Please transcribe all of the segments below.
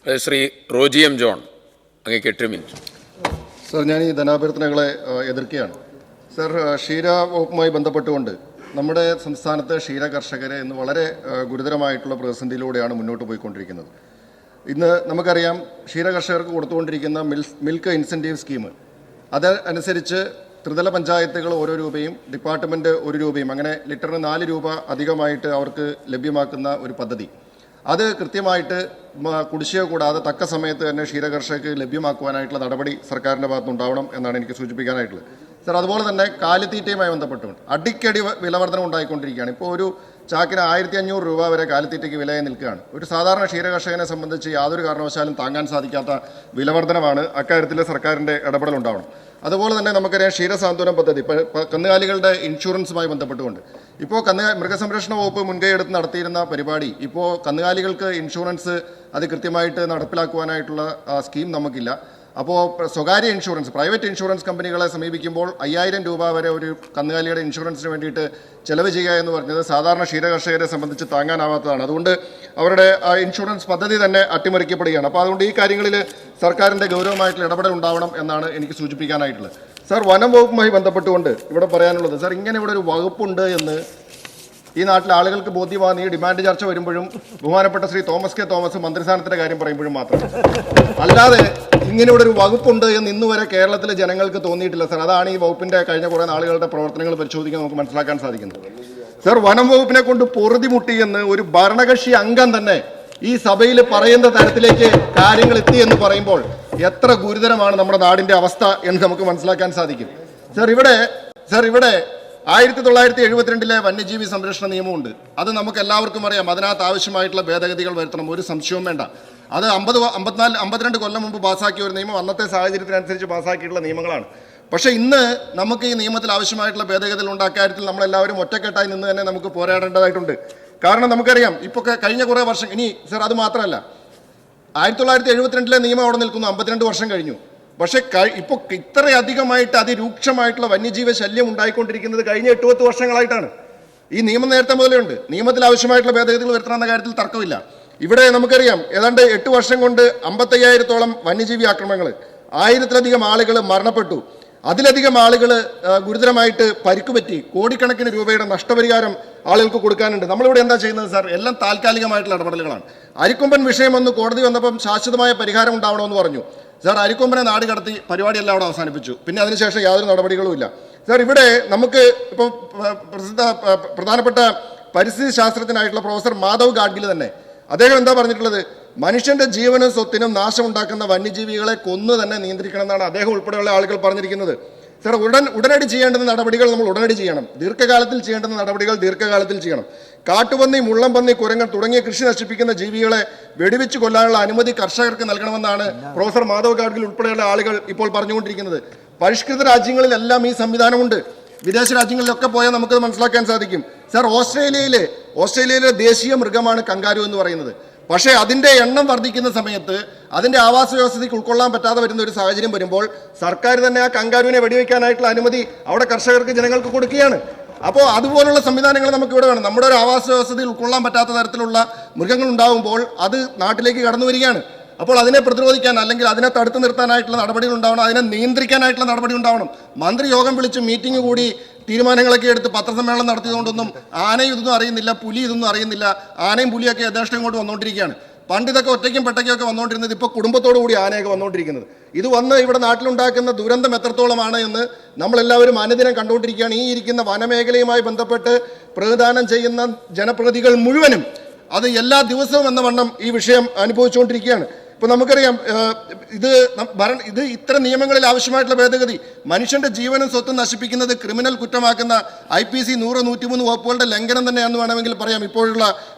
Shri Roji M John, അങ്ങേക്ക് 8 minute. Sir, ഞാൻ ഈ ധനാഭ്യർത്ഥനകളെ എതിർക്കുകയാണ്. സർ, ക്ഷീര വകുപ്പുമായി ബന്ധപ്പെട്ടുകൊണ്ട് നമ്മുടെ സംസ്ഥാനത്തെ ക്ഷീര കർഷകരെ ഇന്ന് വളരെ ഗുരുതരമായിട്ടുള്ള പ്രതിസന്ധിയിലൂടെയാണ് മുന്നോട്ട് പോയിക്കൊണ്ടിരിക്കുന്നത്. ഇന്ന് നമുക്കറിയാം, ക്ഷീര കർഷകർക്ക് കൊടുത്തുകൊണ്ടിരിക്കുന്ന മിൽക്ക് ഇൻസെൻറ്റീവ് സ്കീം, അതനുസരിച്ച് ത്രിതല പഞ്ചായത്തുകൾ ഓരോ രൂപയും, ഡിപ്പാർട്ട്മെൻറ്റ് 1 രൂപയും, അങ്ങനെ ലിറ്ററിന് 4 രൂപ അധികമായിട്ട് അവർക്ക് ലഭ്യമാക്കുന്ന ഒരു പദ്ധതി, അത് കൃത്യമായിട്ട് കുടിശ്ശിക കൂടാതെ തക്ക സമയത്ത് തന്നെ ക്ഷീരകർഷകർക്ക് ലഭ്യമാക്കുവാനായിട്ടുള്ള നടപടി സർക്കാരിൻ്റെ ഭാഗത്തുനിന്നുണ്ടാവണം എന്നാണ് എനിക്ക് സൂചിപ്പിക്കാനായിട്ടുള്ളത്. സർ, അതുപോലെ തന്നെ കാലിത്തീറ്റയുമായി ബന്ധപ്പെട്ടുകൊണ്ട് അടിക്കടി വിലവർധന ഉണ്ടായിക്കൊണ്ടിരിക്കുകയാണ്. ഇപ്പോൾ ഒരു ചാക്കിന് 1500 രൂപ വരെ കാലിത്തീറ്റയ്ക്ക് വിലയായി നിൽക്കുകയാണ്. ഒരു സാധാരണ ക്ഷീരകർഷകനെ സംബന്ധിച്ച് യാതൊരു കാരണവശാലും താങ്ങാൻ സാധിക്കാത്ത വിലവർധനമാണ്. അക്കാര്യത്തിൽ സർക്കാരിൻ്റെ ഇടപെടലുണ്ടാവണം. അതുപോലെ തന്നെ നമുക്കറിയാം, ക്ഷീരസാന്ത്വനം പദ്ധതി, കന്നുകാലികളുടെ ഇൻഷുറൻസുമായി ബന്ധപ്പെട്ടുകൊണ്ട് ഇപ്പോൾ മൃഗസംരക്ഷണ വകുപ്പ് മുൻകൈ എടുത്ത് നടത്തിയിരുന്ന പരിപാടി, ഇപ്പോൾ കന്നുകാലികൾക്ക് ഇൻഷുറൻസ് അത് കൃത്യമായിട്ട് നടപ്പിലാക്കുവാനായിട്ടുള്ള സ്കീം നമുക്കില്ല. അപ്പോൾ സ്വകാര്യ ഇൻഷുറൻസ്, പ്രൈവറ്റ് ഇൻഷുറൻസ് കമ്പനികളെ സമീപിക്കുമ്പോൾ 5000 രൂപ വരെ ഒരു കന്നുകാലിയുടെ ഇൻഷുറൻസിന് വേണ്ടിയിട്ട് ചെലവ് ചെയ്യുക എന്ന് പറഞ്ഞത് സാധാരണ ക്ഷീരകർഷകരെ സംബന്ധിച്ച് താങ്ങാനാവാത്തതാണ്. അതുകൊണ്ട് അവരുടെ ഇൻഷുറൻസ് പദ്ധതി തന്നെ അട്ടിമറിക്കപ്പെടുകയാണ്. അപ്പോൾ അതുകൊണ്ട് ഈ കാര്യങ്ങളിൽ സർക്കാരിൻ്റെ ഗൗരവമായിട്ടുള്ള ഇടപെടൽ ഉണ്ടാവണം എന്നാണ് എനിക്ക് സൂചിപ്പിക്കാനായിട്ടുള്ളത്. സർ, വനം വകുപ്പുമായി ബന്ധപ്പെട്ടുകൊണ്ട് ഇവിടെ പറയാനുള്ളത്, സർ, ഇങ്ങനെ ഇവിടെ ഒരു വകുപ്പുണ്ട് എന്ന് ഈ നാട്ടിലെ ആളുകൾക്ക് ബോധ്യമാകുന്ന ഈ ഡിമാൻഡ് ചർച്ച വരുമ്പോഴും ബഹുമാനപ്പെട്ട ശ്രീ തോമസ് കെ തോമസ് മന്ത്രിസ്ഥാനത്തിൻ്റെ കാര്യം പറയുമ്പോഴും മാത്രം, അല്ലാതെ ഇങ്ങനെ ഇവിടെ ഒരു വകുപ്പുണ്ട് എന്ന് ഇന്നുവരെ കേരളത്തിലെ ജനങ്ങൾക്ക് തോന്നിയിട്ടില്ല. സർ, അതാണ് ഈ വകുപ്പിൻ്റെ കഴിഞ്ഞ കുറേ നാളുകളുടെ പ്രവർത്തനങ്ങൾ പരിശോധിക്കാൻ നമുക്ക് മനസ്സിലാക്കാൻ സാധിക്കുന്നത്. സർ, വനം വകുപ്പിനെ കൊണ്ട് പൊറുതിമുട്ടി എന്ന് ഒരു ഭരണകക്ഷി അംഗം തന്നെ ഈ സഭയിൽ പറയുന്ന തരത്തിലേക്ക് കാര്യങ്ങൾ എത്തി എന്ന് പറയുമ്പോൾ എത്ര ഗുരുതരമാണ് നമ്മുടെ നാടിൻ്റെ അവസ്ഥ എന്ന് നമുക്ക് മനസ്സിലാക്കാൻ സാധിക്കും. സർ, ഇവിടെ 1972 വന്യജീവി സംരക്ഷണ നിയമമുണ്ട്. അത് നമുക്ക് എല്ലാവർക്കും അറിയാം. അതിനകത്ത് ആവശ്യമായിട്ടുള്ള ഭേദഗതികൾ വരുത്തണം, ഒരു സംശയവും വേണ്ട. അത് 52 കൊല്ലം മുമ്പ് പാസ്സാക്കിയ ഒരു നിയമം, അന്നത്തെ സാഹചര്യത്തിനനുസരിച്ച് പാസ്സാക്കിയിട്ടുള്ള നിയമങ്ങളാണ്. പക്ഷേ ഇന്ന് നമുക്ക് ഈ നിയമത്തിൽ ആവശ്യമായിട്ടുള്ള ഭേദഗതികൾ ഉണ്ടാക്കാര്യത്തിൽ നമ്മളെല്ലാവരും ഒറ്റക്കെട്ടായി നിന്ന് തന്നെ നമുക്ക് പോരാടേണ്ടതായിട്ടുണ്ട്. കാരണം നമുക്കറിയാം, ഇപ്പോൾ കഴിഞ്ഞ കുറേ വർഷം, ഇനി സർ അത് മാത്രമല്ല, 1972 നിയമം അവിടെ നിൽക്കുന്നു, 52 വർഷം കഴിഞ്ഞു. പക്ഷേ ഇപ്പോൾ ഇത്രയധികമായിട്ട് അതിരൂക്ഷമായിട്ടുള്ള വന്യജീവി ശല്യം ഉണ്ടായിക്കൊണ്ടിരിക്കുന്നത് കഴിഞ്ഞ 8-10 വർഷങ്ങളായിട്ടാണ്. ഈ നിയമം നേരത്തെ മുതലേ ഉണ്ട്. നിയമത്തിൽ ആവശ്യമായിട്ടുള്ള ഭേദഗതികൾ വരുത്തണമെന്ന കാര്യത്തിൽ തർക്കമില്ല. ഇവിടെ നമുക്കറിയാം, ഏതാണ്ട് 8 വർഷം കൊണ്ട് 55,000-ഓളം വന്യജീവി ആക്രമണങ്ങൾ, 1000-ലധികം ആളുകൾ മരണപ്പെട്ടു, അതിലധികം ആളുകൾ ഗുരുതരമായിട്ട് പരിക്കുപറ്റി, കോടിക്കണക്കിന് രൂപയുടെ നഷ്ടപരിഹാരം ആളുകൾക്ക് കൊടുക്കാനുണ്ട്. നമ്മളിവിടെ എന്താ ചെയ്യുന്നത് സാർ? എല്ലാം താൽക്കാലികമായിട്ടുള്ള ഇടപെടലുകളാണ്. അരിക്കൊമ്പൻ വിഷയം വന്ന് കോടതി വന്നപ്പം ശാശ്വതമായ പരിഹാരം ഉണ്ടാവണമെന്ന് പറഞ്ഞു. സാർ, അരിക്കൊമ്പനെ നാട് കടത്തി പരിപാടിയെല്ലാം അവിടെ അവസാനിപ്പിച്ചു. പിന്നെ അതിനുശേഷം യാതൊരു നടപടികളുമില്ല. സാർ, ഇവിടെ നമുക്ക് ഇപ്പോൾ പ്രധാനപ്പെട്ട പരിസ്ഥിതി ശാസ്ത്രജ്ഞനായിട്ടുള്ള പ്രൊഫസർ മാധവ് ഗാഡ്ഗിൽ തന്നെ അദ്ദേഹം എന്താ പറഞ്ഞിട്ടുള്ളത്? മനുഷ്യന്റെ ജീവനും സ്വത്തിനും നാശമുണ്ടാക്കുന്ന വന്യജീവികളെ കൊന്നു തന്നെ നിയന്ത്രിക്കണം എന്നാണ് അദ്ദേഹം ഉൾപ്പെടെയുള്ള ആളുകൾ പറഞ്ഞിരിക്കുന്നത്. സാർ, ഉടനടി ചെയ്യേണ്ടുന്ന നടപടികൾ നമ്മൾ ഉടനടി ചെയ്യണം. ദീർഘകാലത്തിൽ ചെയ്യേണ്ടുന്ന നടപടികൾ ദീർഘകാലത്തിൽ ചെയ്യണം. കാട്ടുപന്നി, മുള്ളംപന്നി, കുരങ്ങൻ തുടങ്ങിയ കൃഷി നശിപ്പിക്കുന്ന ജീവികളെ വെടിവെച്ച് കൊല്ലാനുള്ള അനുമതി കർഷകർക്ക് നൽകണമെന്നാണ് പ്രൊഫസർ മാധവ് ഗാഡ്ഗിൽ ഉൾപ്പെടെയുള്ള ആളുകൾ ഇപ്പോൾ പറഞ്ഞുകൊണ്ടിരിക്കുന്നത്. പരിഷ്കൃത രാജ്യങ്ങളിലെല്ലാം ഈ സംവിധാനമുണ്ട്. വിദേശ രാജ്യങ്ങളിലൊക്കെ പോയാൽ നമുക്കത് മനസ്സിലാക്കാൻ സാധിക്കും. സാർ, ഓസ്ട്രേലിയയിലെ ദേശീയ മൃഗമാണ് കങ്കാരു എന്ന് പറയുന്നത്. പക്ഷേ അതിൻ്റെ എണ്ണം വർദ്ധിക്കുന്ന സമയത്ത് അതിൻ്റെ ആവാസ വ്യവസ്ഥയ്ക്ക് ഉൾക്കൊള്ളാൻ പറ്റാതെ വരുന്ന ഒരു സാഹചര്യം വരുമ്പോൾ സർക്കാർ തന്നെ ആ കങ്കാരുവിനെ വെടിവെക്കാനായിട്ടുള്ള അനുമതി അവിടെ കർഷകർക്ക്, ജനങ്ങൾക്ക് കൊടുക്കുകയാണ്. അപ്പോൾ അതുപോലുള്ള സംവിധാനങ്ങൾ നമുക്കിവിടെ വേണം. നമ്മുടെ ഒരു ആവാസ വ്യവസ്ഥയിൽ ഉൾക്കൊള്ളാൻ പറ്റാത്ത തരത്തിലുള്ള മൃഗങ്ങൾ ഉണ്ടാകുമ്പോൾ അത് നാട്ടിലേക്ക് കടന്നു വരികയാണ്. അപ്പോൾ അതിനെ പ്രതിരോധിക്കാൻ, അല്ലെങ്കിൽ അതിനെ തടുത്തു നിർത്താനായിട്ടുള്ള നടപടികൾ ഉണ്ടാവണം, അതിനെ നിയന്ത്രിക്കാനായിട്ടുള്ള നടപടി ഉണ്ടാവണം. മന്ത്രി യോഗം വിളിച്ച് മീറ്റിംഗ് കൂടി തീരുമാനങ്ങളൊക്കെ എടുത്ത് പത്രസമ്മേളനം നടത്തിയതുകൊണ്ടൊന്നും ആനയും ഇതൊന്നും അറിയുന്നില്ല, പുലി ഇതൊന്നും അറിയുന്നില്ല. ആനയും പുലിയൊക്കെ യഥേഷ്ടം ഇങ്ങോട്ട് വന്നുകൊണ്ടിരിക്കുകയാണ്. പണ്ട് ഇതൊക്കെ ഒറ്റയ്ക്കും പെട്ടയ്ക്കൊക്കെ വന്നുകൊണ്ടിരുന്നത്, ഇപ്പോൾ കുടുംബത്തോടു കൂടി ആനയൊക്കെ വന്നുകൊണ്ടിരിക്കുന്നത്. ഇത് വന്ന് ഇവിടെ നാട്ടിലുണ്ടാക്കുന്ന ദുരന്തം എത്രത്തോളമാണ് എന്ന് നമ്മളെല്ലാവരും അനുദിനം കണ്ടുകൊണ്ടിരിക്കുകയാണ്. ഈ ഇരിക്കുന്ന വനമേഖലയുമായി ബന്ധപ്പെട്ട് പ്രതിദാനം ചെയ്യുന്ന ജനപ്രതിനിധികൾ മുഴുവനും അത് എല്ലാ ദിവസവും എന്ന വണ്ണം ഈ വിഷയം അനുഭവിച്ചുകൊണ്ടിരിക്കുകയാണ്. ഇപ്പോൾ നമുക്കറിയാം, ഇത് ഇത്തരം നിയമങ്ങളിൽ ആവശ്യമായിട്ടുള്ള ഭേദഗതി, മനുഷ്യന്റെ ജീവനും സ്വത്തും നശിപ്പിക്കുന്നത് ക്രിമിനൽ കുറ്റമാക്കുന്ന IPC 100, 103 വകുപ്പുകളുടെ ലംഘനം തന്നെയാണെന്ന് വേണമെങ്കിൽ പറയാം ഇപ്പോഴുള്ള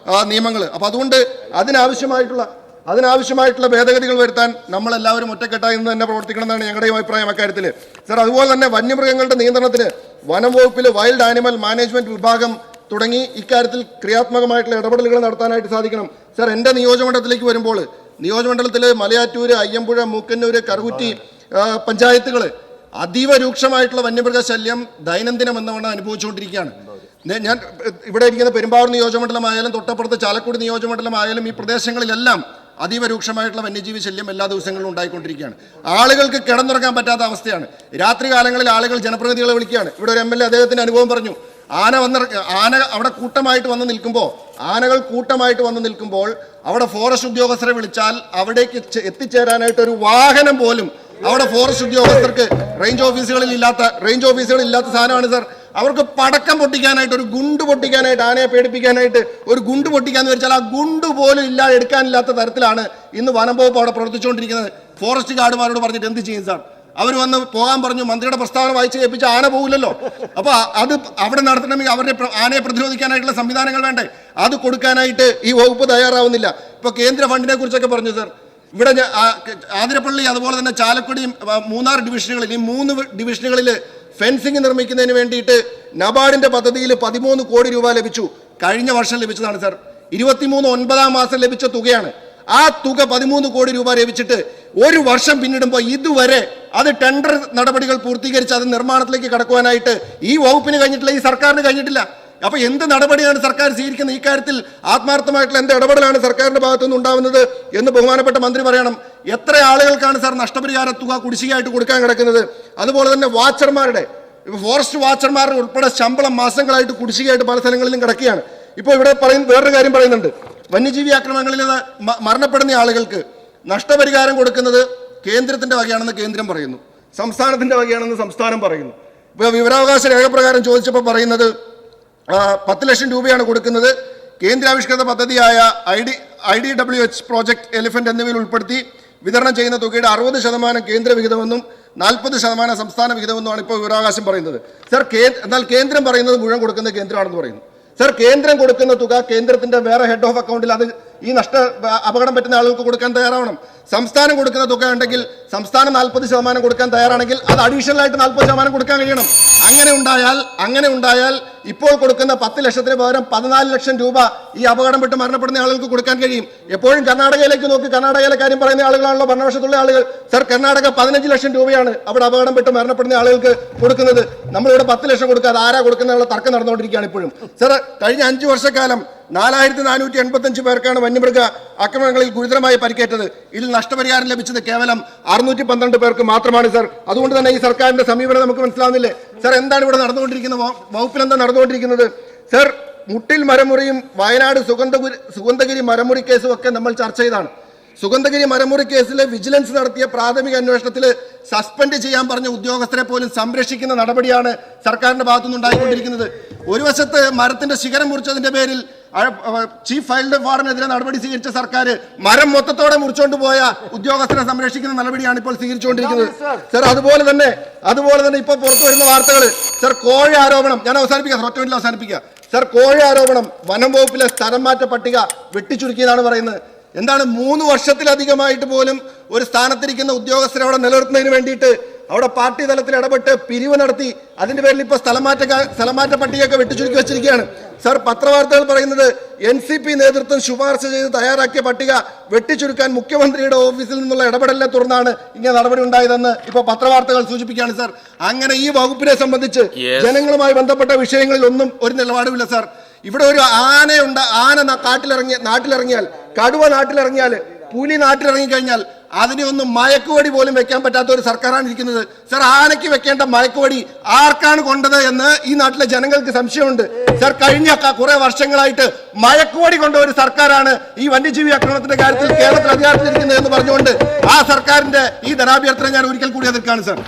നിയമങ്ങൾ. അപ്പോൾ അതുകൊണ്ട് അതിനാവശ്യമായിട്ടുള്ള ഭേദഗതികൾ വരുത്താൻ നമ്മളെല്ലാവരും ഒറ്റക്കെട്ടായി നിന്ന് തന്നെ പ്രവർത്തിക്കണം എന്നാണ് ഞങ്ങളുടെയും അഭിപ്രായം അക്കാര്യത്തിൽ. സാർ, അതുപോലെ തന്നെ വന്യമൃഗങ്ങളുടെ നിയന്ത്രണത്തിന് വനം വകുപ്പിൽ വൈൽഡ് ആനിമൽ മാനേജ്മെന്റ് വിഭാഗം തുടങ്ങി ഇക്കാര്യത്തിൽ ക്രിയാത്മകമായിട്ടുള്ള ഇടപെടലുകൾ നടത്താനായിട്ട് സാധിക്കണം. സാർ, എൻ്റെ നിയോജകമണ്ഡലത്തിലേക്ക് വരുമ്പോൾ, നിയോജകമണ്ഡലത്തിൽ മലയാറ്റൂര്, അയ്യമ്പുഴ, മൂക്കന്നൂര്, കറുകുറ്റി പഞ്ചായത്തുകൾ അതീവ രൂക്ഷമായിട്ടുള്ള വന്യമൃഗ ശല്യം ദൈനംദിനം എന്നവണ്ണം അനുഭവിച്ചുകൊണ്ടിരിക്കുകയാണ്. ഞാൻ ഇവിടെ ഇരിക്കുന്ന പെരുമ്പാവൂർ നിയോജകമണ്ഡലമായാലും തൊട്ടപ്പുറത്ത് ചാലക്കുടി നിയോജകമണ്ഡലമായാലും ഈ പ്രദേശങ്ങളിലെല്ലാം അതീവ രൂക്ഷമായിട്ടുള്ള വന്യജീവി ശല്യം എല്ലാ ദിവസങ്ങളിലും ഉണ്ടായിക്കൊണ്ടിരിക്കുകയാണ്. ആളുകൾക്ക് കിടന്നുറങ്ങാൻ പറ്റാത്ത അവസ്ഥയാണ്. രാത്രി കാലങ്ങളിൽ ആളുകൾ ജനപ്രതിനിധികളെ വിളിക്കുകയാണ്. ഇവിടെ ഒരു MLA അദ്ദേഹത്തിന്റെ അനുഭവം പറഞ്ഞു. ആന അവിടെ കൂട്ടമായിട്ട് വന്ന് നിൽക്കുമ്പോൾ, ആനകൾ കൂട്ടമായിട്ട് വന്ന് നിൽക്കുമ്പോൾ അവിടെ ഫോറസ്റ്റ് ഉദ്യോഗസ്ഥരെ വിളിച്ചാൽ അവിടേക്ക് എത്തിച്ചേരാനായിട്ട് ഒരു വാഹനം പോലും അവിടെ ഫോറസ്റ്റ് ഉദ്യോഗസ്ഥർക്ക് റേഞ്ച് ഓഫീസുകളിൽ ഇല്ലാത്ത സാധനമാണ് സാർ. അവർക്ക് പടക്കം പൊട്ടിക്കാനായിട്ട്, ഒരു ഗുണ്ട് പൊട്ടിക്കാനായിട്ട്, ആനയെ പേടിപ്പിക്കാനായിട്ട് ഒരു ഗുണ്ട് പൊട്ടിക്കാന്ന് വെച്ചാൽ ആ ഗുണ്ട് പോലും എടുക്കാനില്ലാത്ത തരത്തിലാണ് ഇന്ന് വനം വകുപ്പ് അവിടെ പ്രവർത്തിച്ചുകൊണ്ടിരിക്കുന്നത്. ഫോറസ്റ്റ് ഗാർഡുമാരോട് പറഞ്ഞിട്ട് എന്ത് ചെയ്യും സാർ? അവർ വന്ന് പോകാൻ പറഞ്ഞു. മന്ത്രിയുടെ പ്രസ്താവന വായിച്ച് കേൾപ്പിച്ച ആന പോകില്ലല്ലോ. അപ്പോൾ അത് അവിടെ നടത്തണമെങ്കിൽ അവരുടെ ആനയെ പ്രതിരോധിക്കാനായിട്ടുള്ള സംവിധാനങ്ങൾ വേണ്ടേ? അത് കൊടുക്കാനായിട്ട് ഈ വകുപ്പ് തയ്യാറാവുന്നില്ല. ഇപ്പോൾ കേന്ദ്ര ഫണ്ടിനെ കുറിച്ചൊക്കെ പറഞ്ഞു സാർ. ഇവിടെ ആതിരപ്പള്ളി അതുപോലെ തന്നെ ചാലക്കുടിയും മൂന്നാർ ഡിവിഷനുകളിൽ, ഈ 3 ഡിവിഷനുകളിൽ ഫെൻസിങ് നിർമ്മിക്കുന്നതിന് വേണ്ടിയിട്ട് നബാർഡിന്റെ പദ്ധതിയിൽ 13 കോടി രൂപ ലഭിച്ചു. കഴിഞ്ഞ വർഷം ലഭിച്ചതാണ് സാർ. 23 9-ാം മാസം ലഭിച്ച തുകയാണ്. ആ തുക 13 കോടി രൂപ ലഭിച്ചിട്ട് ഒരു വർഷം പിന്നിടുമ്പോൾ ഇതുവരെ അത് ടെൻഡർ നടപടികൾ പൂർത്തീകരിച്ച് അത് നിർമ്മാണത്തിലേക്ക് കടക്കുവാനായിട്ട് ഈ വകുപ്പിന് കഴിഞ്ഞിട്ടില്ല, ഈ സർക്കാരിന് കഴിഞ്ഞിട്ടില്ല. അപ്പൊ എന്ത് നടപടിയാണ് സർക്കാർ സ്വീകരിക്കുന്നത്? ഈ കാര്യത്തിൽ ആത്മാർത്ഥമായിട്ടുള്ള എന്ത് ഇടപെടലാണ് സർക്കാരിന്റെ ഭാഗത്തുനിന്ന് ഉണ്ടാവുന്നത് എന്ന് ബഹുമാനപ്പെട്ട മന്ത്രി പറയണം. എത്ര ആളുകൾക്കാണ് സാർ നഷ്ടപരിഹാര തുക കുടിശ്ശികയായിട്ട് കൊടുക്കാൻ കിടക്കുന്നത്? അതുപോലെ തന്നെ വാച്ചർമാരുടെ, ഫോറസ്റ്റ് വാച്ചർമാരുടെ ഉൾപ്പെടെ ശമ്പളം മാസങ്ങളായിട്ട് കുടിശ്ശികയായിട്ട് പല സ്ഥലങ്ങളിലും കിടക്കുകയാണ്. ഇപ്പോൾ ഇവിടെ വേറൊരു കാര്യം പറയുന്നുണ്ട്. വന്യജീവി ആക്രമണങ്ങളിൽ മരണപ്പെടുന്ന ആളുകൾക്ക് നഷ്ടപരിഹാരം കൊടുക്കുന്നത് കേന്ദ്രത്തിന്റെ വകയാണെന്ന് കേന്ദ്രം പറയുന്നു, സംസ്ഥാനത്തിന്റെ വകയാണെന്ന് സംസ്ഥാനം പറയുന്നു. ഇപ്പോൾ വിവരാവകാശ രേഖപ്രകാരം ചോദിച്ചപ്പോൾ പറയുന്നത് 10 ലക്ഷം രൂപയാണ് കൊടുക്കുന്നത്. കേന്ദ്രാവിഷ്കൃത പദ്ധതിയായ IDWH പ്രോജക്ട് എലിഫന്റ് എന്നിവയിൽ ഉൾപ്പെടുത്തി വിതരണം ചെയ്യുന്ന തുകയുടെ 60% കേന്ദ്ര വിഹിതമെന്നും 40% സംസ്ഥാന വിഹിതമെന്നുമാണ് ഇപ്പോൾ വിവരാവകാശം പറയുന്നത്. സർ, എന്നാൽ കേന്ദ്രം പറയുന്നത് മുഴുവൻ കൊടുക്കുന്നത് കേന്ദ്രമാണെന്ന് പറയുന്നു. സർ, കേന്ദ്രം കൊടുക്കുന്ന തുക കേന്ദ്രത്തിന്റെ വേറെ ഹെഡ് ഓഫ് അക്കൗണ്ടിൽ അത് ഈ അപകടം പറ്റുന്ന ആളുകൾക്ക് കൊടുക്കാൻ തയ്യാറാവണം. സംസ്ഥാനം കൊടുക്കുന്ന തുക ഉണ്ടെങ്കിൽ സംസ്ഥാനം 40% കൊടുക്കാൻ തയ്യാറാണെങ്കിൽ അത് അഡീഷണൽ ആയിട്ട് 40% കൊടുക്കാൻ കഴിയണം. അങ്ങനെ ഉണ്ടായാൽ ഇപ്പോൾ കൊടുക്കുന്ന 10 ലക്ഷത്തിന് പകരം 14 ലക്ഷം രൂപ ഈ അപകടം പെട്ട് മരണപ്പെടുന്ന ആളുകൾക്ക് കൊടുക്കാൻ കഴിയും. എപ്പോഴും കർണാടകയിലേക്ക് നോക്കി, കർണാടകയിലെ കാര്യം പറയുന്ന ആളുകളാണല്ലോ ഭരണപക്ഷത്തുള്ള ആളുകൾ. സർ, കർണാടക 15 ലക്ഷം രൂപയാണ് അവിടെ അപകടം പെട്ട് മരണപ്പെടുന്ന ആളുകൾക്ക് കൊടുക്കുന്നത്. നമ്മളിവിടെ 10 ലക്ഷം കൊടുക്കാതെ ആരാ കൊടുക്കുന്നതിനുള്ള തർക്കം നടന്നുകൊണ്ടിരിക്കുകയാണ് ഇപ്പോഴും. സർ, കഴിഞ്ഞ 5 വർഷക്കാലം 4485 പേർക്കാണ് വന്യമൃഗ ആക്രമണങ്ങളിൽ ഗുരുതരമായി പരിക്കേറ്റത്. ഇതിൽ നഷ്ടപരിഹാരം ലഭിച്ചത് കേവലം 612 പേർക്ക് മാത്രമാണ് സാർ. അതുകൊണ്ട് തന്നെ ഈ സർക്കാരിന്റെ സമീപനം നമുക്ക് മനസ്സിലാവുന്നില്ലേ? സാർ, എന്താണ് ഇവിടെ നടന്നുകൊണ്ടിരിക്കുന്നത്? വകുപ്പിൽ എന്താ നടന്നുകൊണ്ടിരിക്കുന്നത്? സർ, മുട്ടിൽ മരമുറിയും വയനാട് സുഗന്ധഗിരി മരമുറി കേസും ഒക്കെ നമ്മൾ ചർച്ച ചെയ്താണ്. സുഗന്ധഗിരി മരമുറി കേസിലെ വിജിലൻസ് നടത്തിയ പ്രാഥമിക അന്വേഷണത്തിൽ സസ്പെൻഡ് ചെയ്യാൻ പറഞ്ഞ ഉദ്യോഗസ്ഥരെ പോലും സംരക്ഷിക്കുന്ന നടപടിയാണ് സർക്കാരിന്റെ ഭാഗത്തുനിന്ന് ഉണ്ടായിക്കൊണ്ടിരിക്കുന്നത്. ഒരു വശത്ത് മരത്തിന്റെ ശിഖരം മുറിച്ചതിന്റെ പേരിൽ ചീഫ് വൈൽഡ് വാർഡനെതിരെ നടപടി സ്വീകരിച്ച സർക്കാർ മരം മൊത്തത്തോടെ മുറിച്ചുകൊണ്ട് പോയ ഉദ്യോഗസ്ഥരെ സംരക്ഷിക്കുന്ന നടപടിയാണ് ഇപ്പോൾ സ്വീകരിച്ചുകൊണ്ടിരിക്കുന്നത്. സർ, അതുപോലെ തന്നെ ഇപ്പോൾ പുറത്തു വരുന്ന വാർത്തകൾ, സർ, കോഴ ആരോപണം, ഞാൻ അവസാനിപ്പിക്കുക. സർ, കോഴ ആരോപണം, വനം വകുപ്പിലെ സ്ഥലം മാറ്റ പട്ടിക വെട്ടിച്ചുരുക്കിയതാണ് പറയുന്നത്. എന്താണ് 3 വർഷത്തിലധികമായിട്ട് പോലും ഒരു സ്ഥാനത്തിരിക്കുന്ന ഉദ്യോഗസ്ഥരെ അവിടെ നിലനിർത്തുന്നതിന് വേണ്ടിയിട്ട് അവിടെ പാർട്ടി തലത്തിൽ ഇടപെട്ട് പിരിവ് നടത്തി അതിന്റെ പേരിൽ ഇപ്പോൾ സ്ഥലമാറ്റ പട്ടികയൊക്കെ വെട്ടിച്ചുരുക്കി വെച്ചിരിക്കുകയാണ്. സർ, പത്രവാർത്തകൾ പറയുന്നത് NCP നേതൃത്വം ശുപാർശ ചെയ്ത് തയ്യാറാക്കിയ പട്ടിക വെട്ടിച്ചുരുക്കാൻ മുഖ്യമന്ത്രിയുടെ ഓഫീസിൽ നിന്നുള്ള ഇടപെടലിനെ തുടർന്നാണ് ഇങ്ങനെ നടപടി ഉണ്ടായതെന്ന് ഇപ്പോൾ പത്രവാർത്തകൾ സൂചിപ്പിക്കുകയാണ്. സർ, അങ്ങനെ ഈ വകുപ്പിനെ സംബന്ധിച്ച് ജനങ്ങളുമായി ബന്ധപ്പെട്ട വിഷയങ്ങളിൽ ഒന്നും ഒരു നിലപാടുമില്ല. സർ, ഇവിടെ ഒരു ആന നാട്ടിലിറങ്ങിയാൽ, കടുവ നാട്ടിലിറങ്ങിയാൽ, പുലി നാട്ടിലിറങ്ങിക്കഴിഞ്ഞാൽ അതിനെ ഒന്നും മയക്കുവടി പോലും വെക്കാൻ പറ്റാത്ത ഒരു സർക്കാരാണ് ഇരിക്കുന്നത്. സർ, ആനയ്ക്ക് വെക്കേണ്ട മയക്കുവടി ആർക്കാണ് കൊണ്ടത് എന്ന് ഈ നാട്ടിലെ ജനങ്ങൾക്ക് സംശയമുണ്ട്. സർ, കഴിഞ്ഞ കുറെ വർഷങ്ങളായിട്ട് മയക്കുവടി കൊണ്ട ഒരു സർക്കാരാണ് ഈ വന്യജീവി ആക്രമണത്തിന്റെ കാര്യത്തിൽ കേരളത്തിൽ അധികാരത്തിലിരിക്കുന്നത് എന്ന് പറഞ്ഞുകൊണ്ട് ആ സർക്കാരിന്റെ ഈ ധനാഭ്യർത്ഥന ഞാൻ ഒരിക്കൽ കൂടി എതിർക്കാണ്. സർ.